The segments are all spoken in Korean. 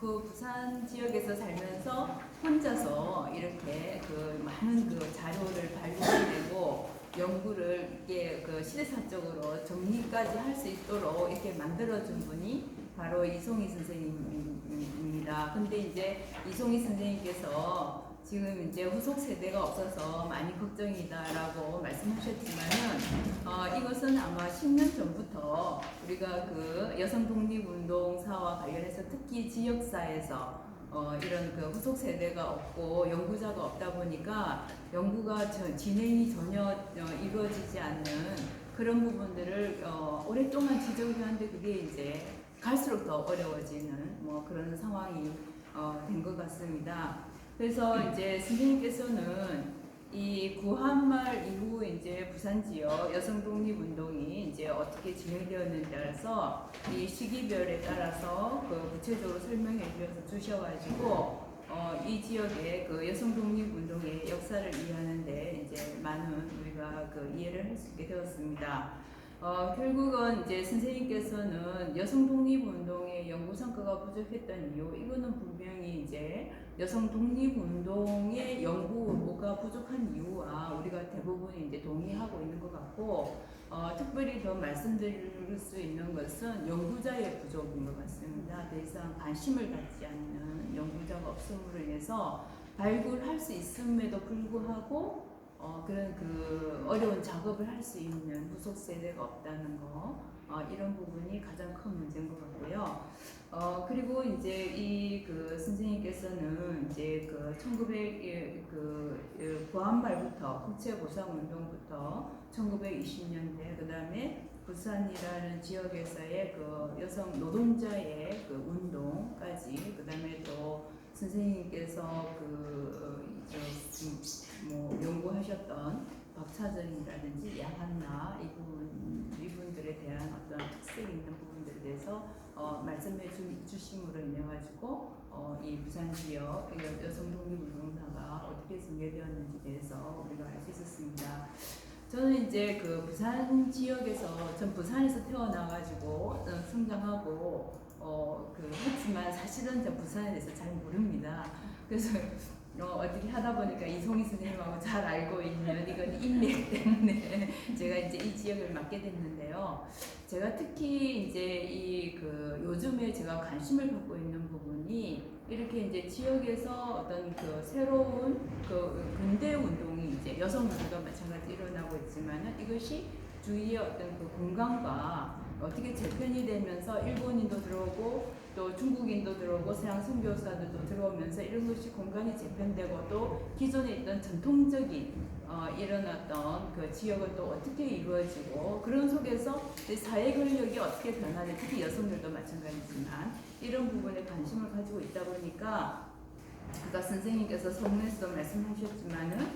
그 부산 지역에서 살면서 혼자서 이렇게 그 많은 그 자료를 발굴해내고 연구를 이게 그 시대사적으로 정리까지 할 수 있도록 이렇게 만들어준 분이 바로 이송희 선생님입니다. 근데 이제 이송희 선생님께서 지금 이제 후속 세대가 없어서 많이 걱정이다라고 말씀하셨지만은 이것은 아마 10년 전부터 우리가 그 여성 독립운동사와 관련해서 특히 지역사에서 이런 그 후속 세대가 없고 연구자가 없다 보니까 연구가 진행이 전혀 이루어지지 않는 그런 부분들을 오랫동안 지적해왔는데 그게 이제 갈수록 더 어려워지는 뭐 그런 상황이 된 것 같습니다. 그래서 이제 선생님께서는 이 구한말 이후 이제 부산 지역 여성 독립 운동이 이제 어떻게 진행되었는지 따라서 이 시기별에 따라서 그 구체적으로 설명해 주셔가지고 이 지역의 그 여성 독립 운동의 역사를 이해하는데 이제 많은 우리가 그 이해를 할 수 있게 되었습니다. 결국은 이제 선생님께서는 여성 독립 운동의 연구 성과가 부족했던 이유, 이거는 분명히 이제 여성 독립 운동의 연구가 부족한 이유와 우리가 대부분 이제 동의하고 있는 것 같고, 특별히 더 말씀드릴 수 있는 것은 연구자의 부족인 것 같습니다. 더 이상 관심을 갖지 않는 연구자가 없음으로 인해서 발굴할 수 있음에도 불구하고 그런 그 어려운 작업을 할 수 있는 후속 세대가 없다는 거, 이런 부분이 가장 큰 문제인 것 같고요. 그리고 이제 이 그 선생님께서는 이제 그 1900 구한말부터 국채보상운동부터 1920년대 그 다음에 부산이라는 지역에서의 그 여성 노동자의 그 운동까지 그 다음에 또 선생님께서 뭐 연구하셨던 박차전이라든지 야한나 이분들에 대한 어떤 특색 있는 부분들에 대해서 말씀해 주심으로 인해 가지고 이 부산 지역 여성 독립운동사가 어떻게 전개되었는지 대해서 우리가 알 수 있었습니다. 저는 이제 그 부산 지역에서 전 부산에서 태어나가지고 성장하고 했지만 사실은 전 부산에 대해서 잘 모릅니다. 그래서 어떻게 하다 보니까 이송희 선생님하고 잘 알고 있는 이건 인맥 때문에 제가 이제 이 지역을 맡게 됐는데요. 제가 특히 이제 이 그 요즘에 제가 관심을 갖고 있는 부분이 이렇게 이제 지역에서 어떤 그 새로운 그 근대 운동이 이제 여성 운동과 마찬가지 일어나고 있지만은 이것이 주위의 어떤 그 공간과 어떻게 재편이 되면서 일본인도 들어오고 또 중국인도 들어오고 서양 선교사들도 들어오면서 이런 것이 공간이 재편되고 또 기존에 있던 전통적인 이런 어떤 그 지역은 또 어떻게 이루어지고 그런 속에서 사회 권력이 어떻게 변하는 특히 여성들도 마찬가지지만 이런 부분에 관심을 가지고 있다 보니까 아까 선생님께서 성내에서 말씀하셨지만은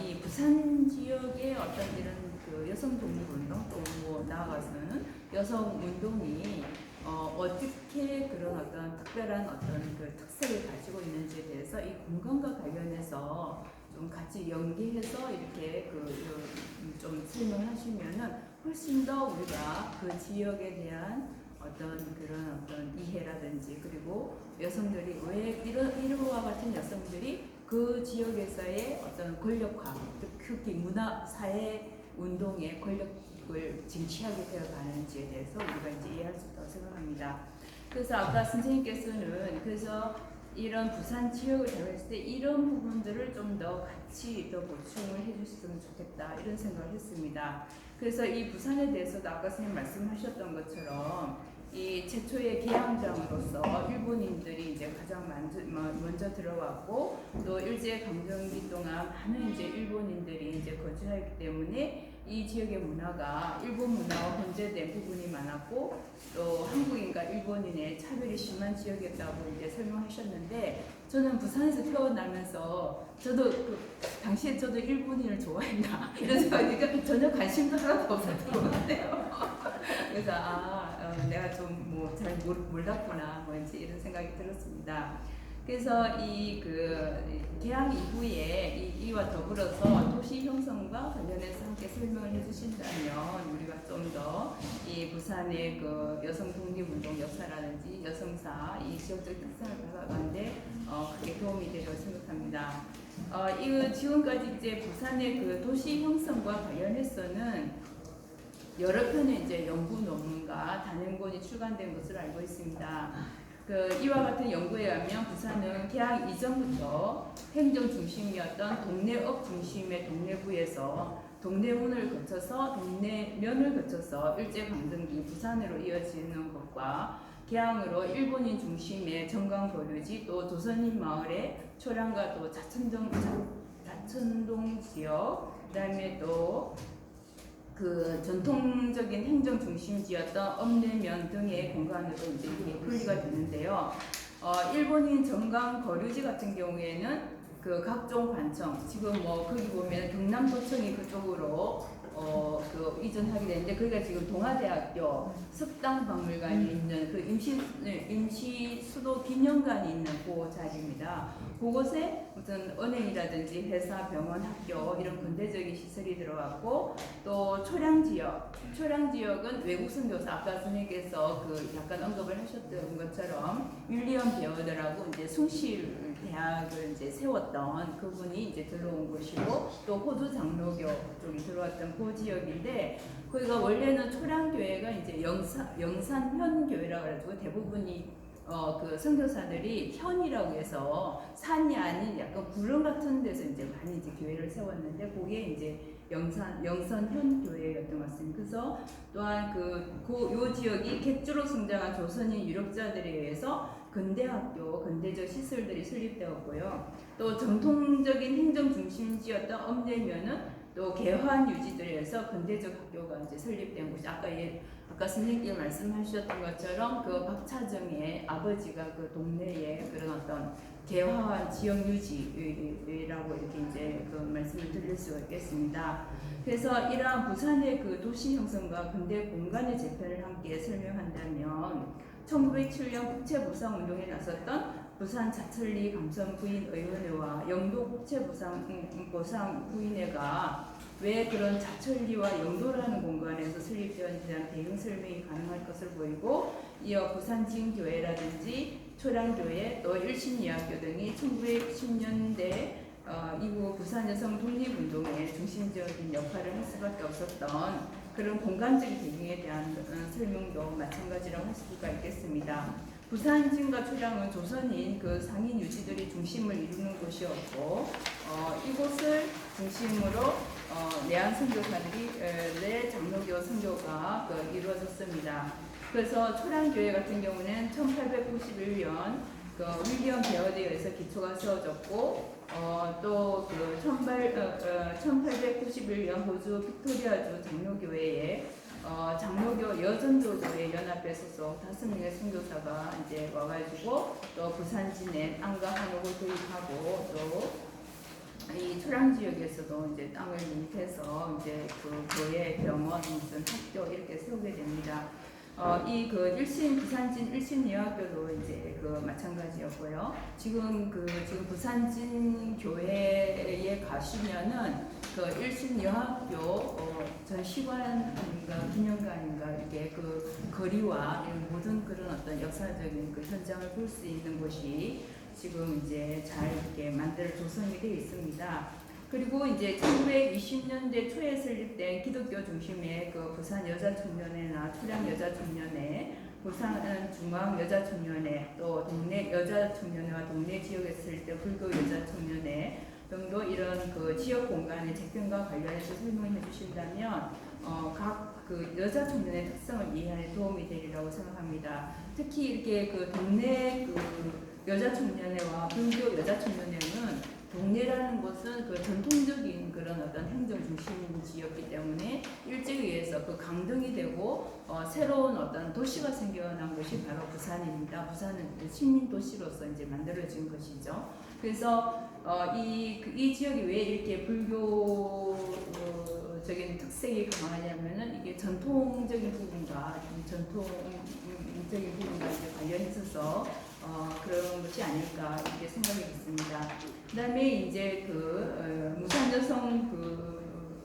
이 부산 지역의 어떤 이런 그 여성 독립운동 또 뭐 나아가서는 여성 운동이 어떻게 그런 어떤 특별한 어떤 그 특색을 가지고 있는지에 대해서 이 공간과 관련해서 좀 같이 연계해서 이렇게 좀 설명하시면은 훨씬 더 우리가 그 지역에 대한 어떤 그런 어떤 이해라든지 그리고 여성들이 왜 이러와 같은 여성들이 그 지역에서의 어떤 권력화, 특히 문화 사회 운동의 권력을 쟁취하게 되어가는지에 대해서 우리가 이제 이해할 수 있다고 생각합니다. 그래서 아까 선생님께서는 그래서 이런 부산 지역을 대화했을 때 이런 부분들을 좀 더 같이 더 보충을 해주셨으면 좋겠다 이런 생각을 했습니다. 그래서 이 부산에 대해서도 아까 선생님 말씀하셨던 것처럼 이 최초의 개항장으로서 일본인들이 이제 가장 먼저 들어왔고 또 일제 강점기 동안 많은 이제 일본인들이 이제 거주하기 때문에 이 지역의 문화가 일본 문화와 혼재된 부분이 많았고 또 한국인과 일본인의 차별이 심한 지역이었다고 이제 설명하셨는데 저는 부산에서 태어나면서 저도 그 당시에 저도 일본인을 좋아했나 이런 생각이니까 전혀 관심도 하나도 없었던 것 같아요. 그래서 내가 좀 뭐 잘 몰랐구나 뭐 이제 이런 생각이 들었습니다. 그래서 개항 이후에 이와 더불어서 도시 형성과 관련해서 함께 설명을 해주신다면 우리가 좀 더 이 부산의 그 여성 독립운동 역사라든지 여성사 이 지역적 특성을 받아가는데 크게 도움이 되리라고 생각합니다. 이 지금까지 이제 부산의 그 도시 형성과 관련해서는 여러 편의 이제 연구 논문과 단행본이 출간된 것으로 알고 있습니다. 이와 같은 연구에 의하면 부산은 개항 이전부터 행정 중심이었던 동네읍 중심의 동래구에서 동래문을 거쳐서 동래면을 거쳐서 일제강점기 부산으로 이어지는 것과 개항으로 일본인 중심의 정강거류지 또 조선인 마을의 초량과 또 자천동 지역 그다음에 또 그 전통적인 행정 중심지였던 읍내면 등의 공간으로 이제 분리가 되는데요. 일본인 정강 거류지 같은 경우에는 그 각종 관청, 지금 뭐 거기 보면 경남도청이 그쪽으로 그 이전하게 되는데 거기가 지금 동아대학교 석당박물관이 있는 그 임시 수도 기념관이 있는 그 자리입니다. 그곳에 무슨 은행이라든지 회사, 병원, 학교 이런 근대적인 시설이 들어갔고 또 초량 지역은 외국 선교사 아까 선생님께서 그 약간 언급을 하셨던 것처럼 윌리엄 베어더라고 이제 숭실 대학을 이제 세웠던 그분이 이제 들어온 곳이고 또 호주 장로교 쪽이 들어왔던 그 지역인데 거기가 원래는 초량교회가 이제 영산현교회라고 해가지고 대부분이 그 선교사들이 현이라고 해서 산이 아닌 약간 구름 같은 데서 이제 많이 이제 교회를 세웠는데 그게 이제 영선현 교회였던 것 같습니다. 그래서 또한 요 지역이 객주로 성장한 조선인 유력자들에 의해서 근대학교, 근대적 시설들이 설립되었고요. 또 정통적인 행정 중심지였던 읍내면은 또 개화한 유지들에서 근대적 학교가 이제 설립된 곳이 아까 선생님께 말씀하셨던 것처럼 그 박차정의 아버지가 그 동네에 그런 어떤 개화한 지역 유지라고 이렇게 이제 그 말씀을 드릴 수가 있겠습니다. 그래서 이러한 부산의 그 도시 형성과 근대 공간의 재편을 함께 설명한다면 1907년 국채보상운동에 나섰던 부산 자철리 감선 부인의원회와 영도 국채보상 부인회가 왜 그런 자철리와 영도라는 공간에서 설립되었는지에 대한 배경 설명이 가능할 것을 보이고 이어 부산진교회라든지 초량교회 또 일신여학교 등이 1910년대 이후 부산 여성 독립운동의 중심적인 역할을 할 수밖에 없었던 그런 공간적인 배경에 대한 설명도 마찬가지라고 할 수가 있겠습니다. 부산진과 초량은 조선인 그 상인 유지들이 중심을 이루는 곳이었고 이곳을 중심으로 내한 선교사들이 장로교 선교가 이루어졌습니다. 그래서 초량교회 같은 경우는 1891년 윌리엄 베어드에 의해서 기초가 세워졌고 또 1891년 호주 빅토리아주 장로교회에 장로교 여전도교회 연합회 소속 5명의 선교사가 이제 와가지고 또 부산진에 땅과 한옥을 도입하고 또 이 초량 지역에서도 이제 땅을 인입해서 이제 그 교회, 병원, 무슨 학교 이렇게 세우게 됩니다. 부산진 일신여학교도 이제 마찬가지였고요. 지금 부산진 교회에 가시면은 일신여학교 전시관인가 기념관인가 이렇게 거리와 이런 모든 그런 어떤 역사적인 현장을 볼 수 있는 곳이 지금 이제 잘 이렇게 조성이 되어 있습니다. 그리고 이제 1920년대 초에 설립된 기독교 중심의 부산 여자청년회나 초량 여자청년회, 부산 중앙 여자청년회, 또 동네 여자청년회와 동네 지역에서 설립된 불교 여자청년회 등도 이런 지역 공간의 재편과 관련해서 설명해 주신다면 각 여자청년의 특성을 이해하는 도움이 되리라고 생각합니다. 특히 이렇게 동네 여자청년회와 불교 여자청년회는 동네라는 곳은 전통적인 그런 어떤 행정 중심지였기 때문에 일제에 의해서 강등이 되고 새로운 어떤 도시가 생겨난 것이 바로 부산입니다. 부산은 식민 도시로서 이제 만들어진 것이죠. 그래서 이 지역이 왜 이렇게 불교적인 특색이 강하냐면은 이게 전통적인 부분과 이제 관련해서 그런 것이 아닐까 이렇게 생각이 있습니다. 그다음에 이제 무산 여성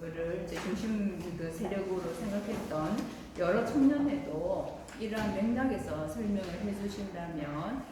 를 이제 중심 세력으로 생각했던 여러 청년회도 이러한 맥락에서 설명을 해주신다면